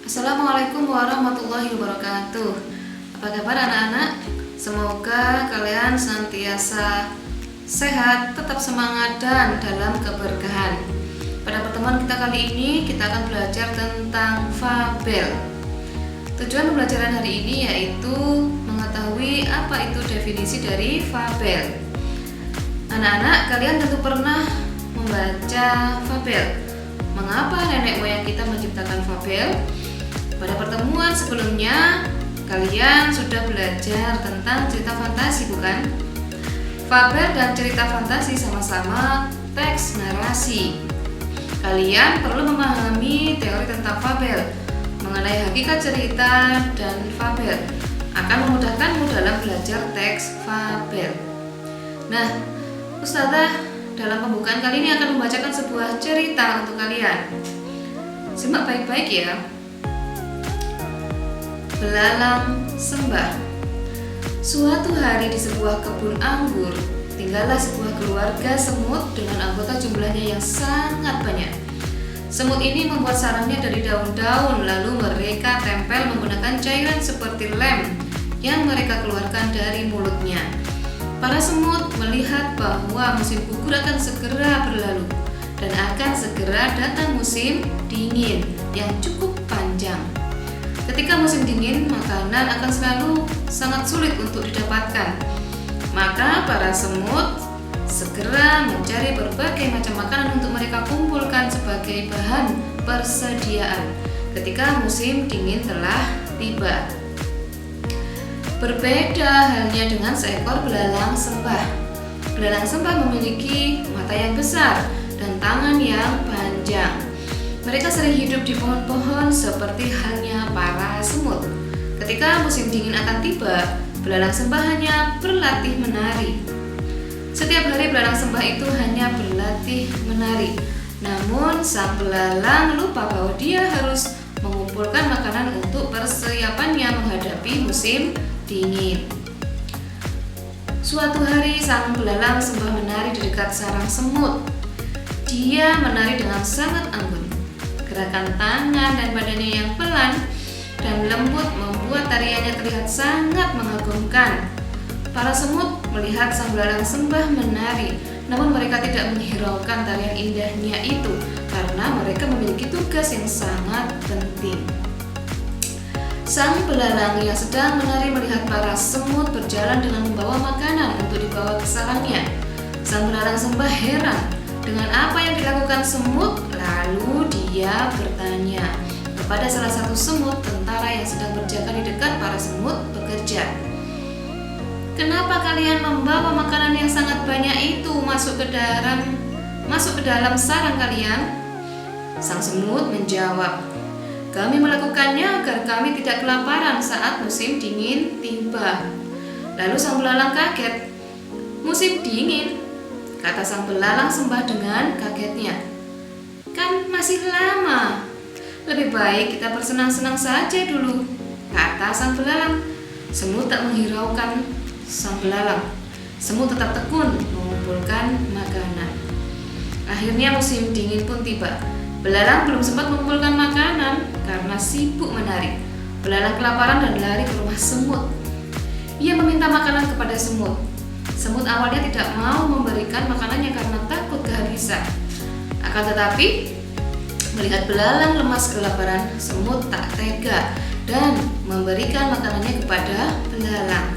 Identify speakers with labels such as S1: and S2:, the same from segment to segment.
S1: Assalamualaikum warahmatullahi wabarakatuh. Apa kabar anak-anak? Semoga kalian senantiasa sehat, tetap semangat dan dalam keberkahan. Pada pertemuan kita kali ini kita akan belajar tentang fabel. Tujuan pembelajaran hari ini yaitu mengetahui apa itu definisi dari fabel. Anak-anak, kalian tentu pernah membaca fabel. Mengapa nenek moyang kita menciptakan fabel? Pada pertemuan sebelumnya, kalian sudah belajar tentang cerita fantasi, bukan? Fabel dan cerita fantasi sama-sama teks narasi. Kalian perlu memahami teori tentang fabel, mengenai hakikat cerita dan fabel akan memudahkanmu dalam belajar teks fabel. Nah, Ustazah dalam pembukaan kali ini akan membacakan sebuah cerita untuk kalian. Simak baik-baik ya. Belalang Sembah. Suatu hari di sebuah kebun anggur, tinggallah sebuah keluarga semut dengan anggota jumlahnya yang sangat banyak. Semut ini membuat sarangnya dari daun-daun, lalu mereka tempel menggunakan cairan seperti lem yang mereka keluarkan dari mulutnya. Para semut melihat bahwa musim gugur akan segera berlalu dan akan segera datang musim dingin yang cukup panjang. Ketika musim dingin, makanan akan selalu sangat sulit untuk didapatkan. Maka para semut segera mencari berbagai macam makanan untuk mereka kumpulkan sebagai bahan persediaan ketika musim dingin telah tiba. Berbeda halnya dengan seekor belalang sembah. Belalang sembah memiliki mata yang besar dan tangan yang panjang. Mereka sering hidup di pohon-pohon seperti halnya para semut. Ketika musim dingin akan tiba, belalang sembah hanya berlatih menari. Setiap hari belalang sembah itu hanya berlatih menari. Namun sang belalang lupa bahwa dia harus mengumpulkan makanan untuk persiapannya menghadapi musim dingin. Suatu hari sang belalang sembah menari di dekat sarang semut. Dia menari dengan sangat anggun. Gerakan tangan dan badannya yang pelan dan lembut membuat tariannya terlihat sangat mengagumkan. Para semut melihat sang belalang sembah menari, namun mereka tidak menghiraukan tarian indahnya itu karena mereka memiliki tugas yang sangat penting. Sang belalang yang sedang menari melihat para semut berjalan dengan membawa makanan untuk dibawa ke sarangnya. Sang belalang sembah heran dengan apa yang dilakukan semut, lalu dia bertanya kepada salah satu semut tentara yang sedang berjaga di dekat para semut bekerja. Kenapa kalian membawa makanan yang sangat banyak itu masuk ke dalam sarang kalian? Sang semut menjawab, kami melakukannya agar kami tidak kelaparan saat musim dingin tiba. Lalu sang belalang kaget. Musim dingin? Kata sang belalang sembah dengan kagetnya. Kan masih lama. Lebih baik kita bersenang-senang saja dulu, kata sang belalang. Semut tak menghiraukan sang belalang. Semut tetap tekun mengumpulkan makanan. Akhirnya musim dingin pun tiba. Belalang belum sempat mengumpulkan makanan karena sibuk menari. Belalang kelaparan dan lari ke rumah semut. Ia meminta makanan kepada semut. Semut awalnya tidak mau memberikan makanannya karena takut kehabisan. Akan tetapi, melihat belalang lemas kelaparan, semut tak tega dan memberikan makanannya kepada belalang.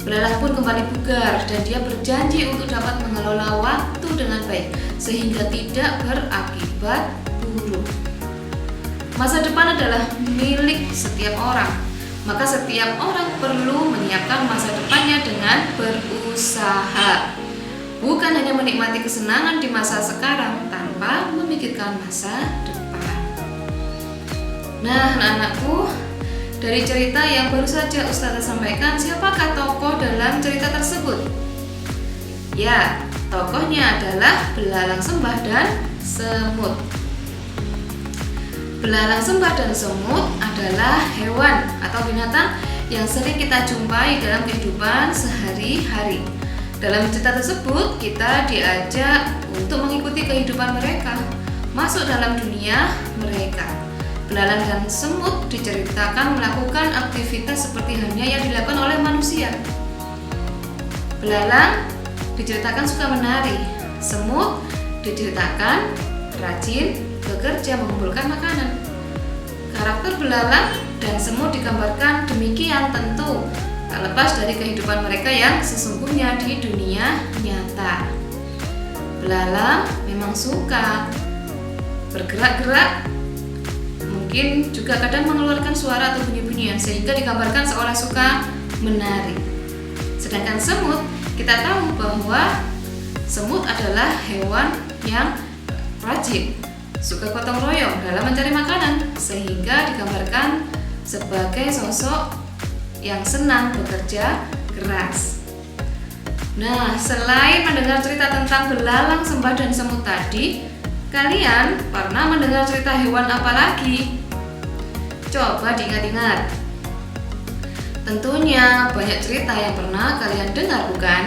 S1: Belalang pun kembali bugar dan dia berjanji untuk dapat mengelola waktu dengan baik sehingga tidak berakibat buruk. Masa depan adalah milik setiap orang. Maka setiap orang perlu menyiapkan masa depannya dengan berusaha. Bukan hanya menikmati kesenangan di masa sekarang tanpa memikirkan masa depan. Nah, anak-anakku, dari cerita yang baru saja Ustazah sampaikan, siapakah tokoh dalam cerita tersebut? Ya, tokohnya adalah belalang sembah dan semut. Belalang sembah dan semut adalah hewan atau binatang yang sering kita jumpai dalam kehidupan sehari-hari. Dalam cerita tersebut, kita diajak untuk mengikuti kehidupan mereka, masuk dalam dunia mereka. Belalang dan semut diceritakan melakukan aktivitas seperti halnya yang dilakukan oleh manusia. Belalang diceritakan suka menari, semut diceritakan rajin bekerja mengumpulkan makanan. Karakter belalang dan semut digambarkan demikian tentu tak lepas dari kehidupan mereka yang sesungguhnya di dunia nyata. Belalang memang suka bergerak-gerak, mungkin juga kadang mengeluarkan suara atau bunyi-bunyian sehingga digambarkan seolah suka menari. Sedangkan semut, kita tahu bahwa semut adalah hewan yang rajin, suka gotong royong dalam mencari makanan, sehingga digambarkan sebagai sosok yang senang bekerja keras. Nah, selain mendengar cerita tentang belalang, sembah, dan semut tadi, kalian pernah mendengar cerita hewan apa lagi? Coba diingat-ingat. Tentunya banyak cerita yang pernah kalian dengar, bukan?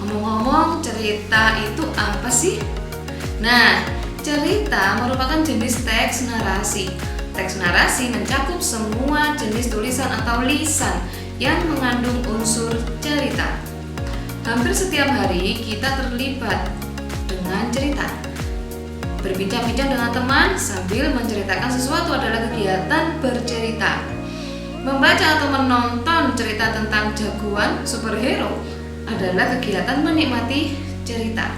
S1: Ngomong-ngomong, cerita itu apa sih? Nah, cerita merupakan jenis teks narasi. Teks narasi mencakup semua jenis tulisan atau lisan yang mengandung unsur cerita. Hampir setiap hari kita terlibat dengan cerita. Berbincang-bincang dengan teman sambil menceritakan sesuatu adalah kegiatan bercerita. Membaca atau menonton cerita tentang jagoan superhero adalah kegiatan menikmati cerita.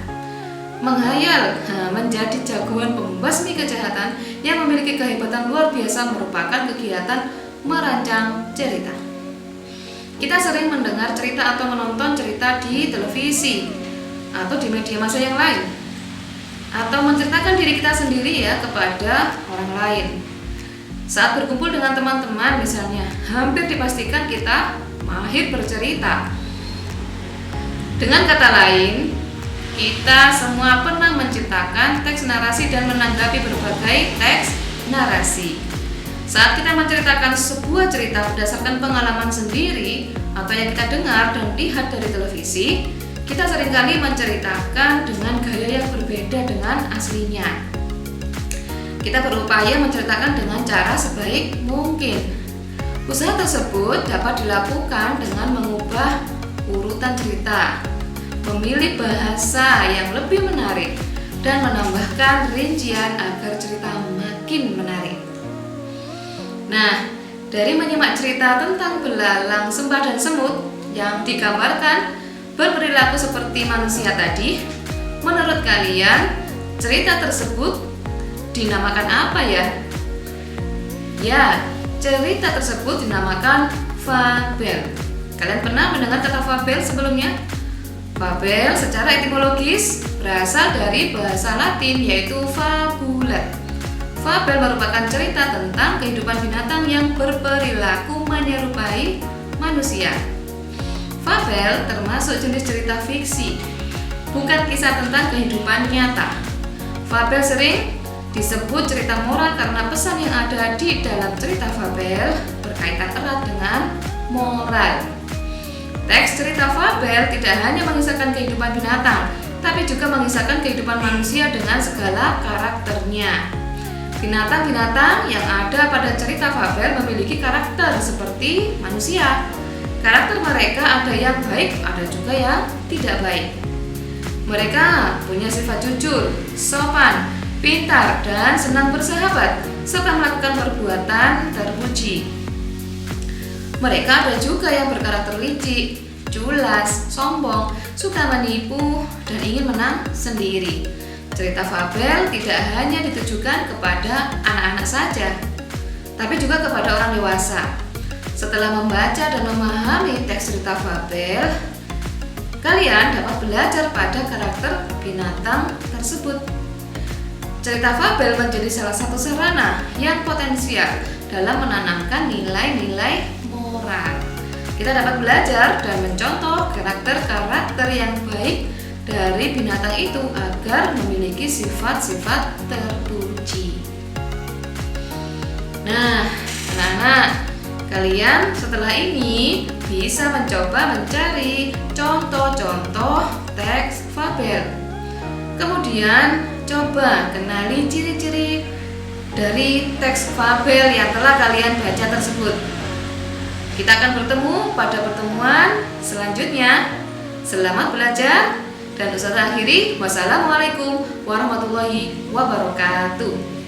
S1: Menghayal menjadi jagoan pembasmi kejahatan yang memiliki kehebatan luar biasa merupakan kegiatan merancang cerita. Kita sering mendengar cerita atau menonton cerita di televisi atau di media massa yang lain, atau menceritakan diri kita sendiri kepada orang lain. Saat berkumpul dengan teman-teman misalnya, hampir dipastikan kita mahir bercerita. Dengan kata lain, kita semua pernah menciptakan teks narasi dan menanggapi berbagai teks narasi. Saat kita menceritakan sebuah cerita berdasarkan pengalaman sendiri atau yang kita dengar dan lihat dari televisi, kita seringkali menceritakan dengan gaya yang berbeda dengan aslinya. Kita berupaya menceritakan dengan cara sebaik mungkin. Usaha tersebut dapat dilakukan dengan mengubah urutan cerita, memilih bahasa yang lebih menarik, dan menambahkan rincian agar cerita makin menarik. Nah, dari menyimak cerita tentang belalang, sembah, dan semut yang digambarkan berperilaku seperti manusia tadi, menurut kalian cerita tersebut dinamakan apa ya? Ya, cerita tersebut dinamakan fabel. Kalian pernah mendengar kata fabel sebelumnya? Fabel secara etimologis berasal dari bahasa Latin yaitu fabula. Fabel merupakan cerita tentang kehidupan binatang yang berperilaku menyerupai manusia. Fabel termasuk jenis cerita fiksi, bukan kisah tentang kehidupan nyata. Fabel sering disebut cerita moral karena pesan yang ada di dalam cerita fabel berkaitan erat dengan moral. Teks cerita fabel tidak hanya mengisahkan kehidupan binatang, tapi juga mengisahkan kehidupan manusia dengan segala karakternya. Binatang-binatang yang ada pada cerita fabel memiliki karakter seperti manusia. Karakter mereka ada yang baik, ada juga yang tidak baik. Mereka punya sifat jujur, sopan, pintar, dan senang bersahabat, serta melakukan perbuatan terpuji. Mereka ada juga yang berkarakter licik, culas, sombong, suka menipu, dan ingin menang sendiri. Cerita fabel tidak hanya ditujukan kepada anak-anak saja, tapi juga kepada orang dewasa. Setelah membaca dan memahami teks cerita fabel, kalian dapat belajar pada karakter binatang tersebut. Cerita fabel menjadi salah satu sarana yang potensial dalam menanamkan nilai-nilai moral. Kita dapat belajar dan mencontoh karakter-karakter yang baik dari binatang itu agar memiliki sifat-sifat terpuji. Nah, anak-anak, kalian setelah ini bisa mencoba mencari contoh-contoh teks fabel. Kemudian coba kenali ciri-ciri dari teks fabel yang telah kalian baca tersebut. Kita akan bertemu pada pertemuan selanjutnya. Selamat belajar dan Ustazah akhiri. Wassalamualaikum warahmatullahi wabarakatuh.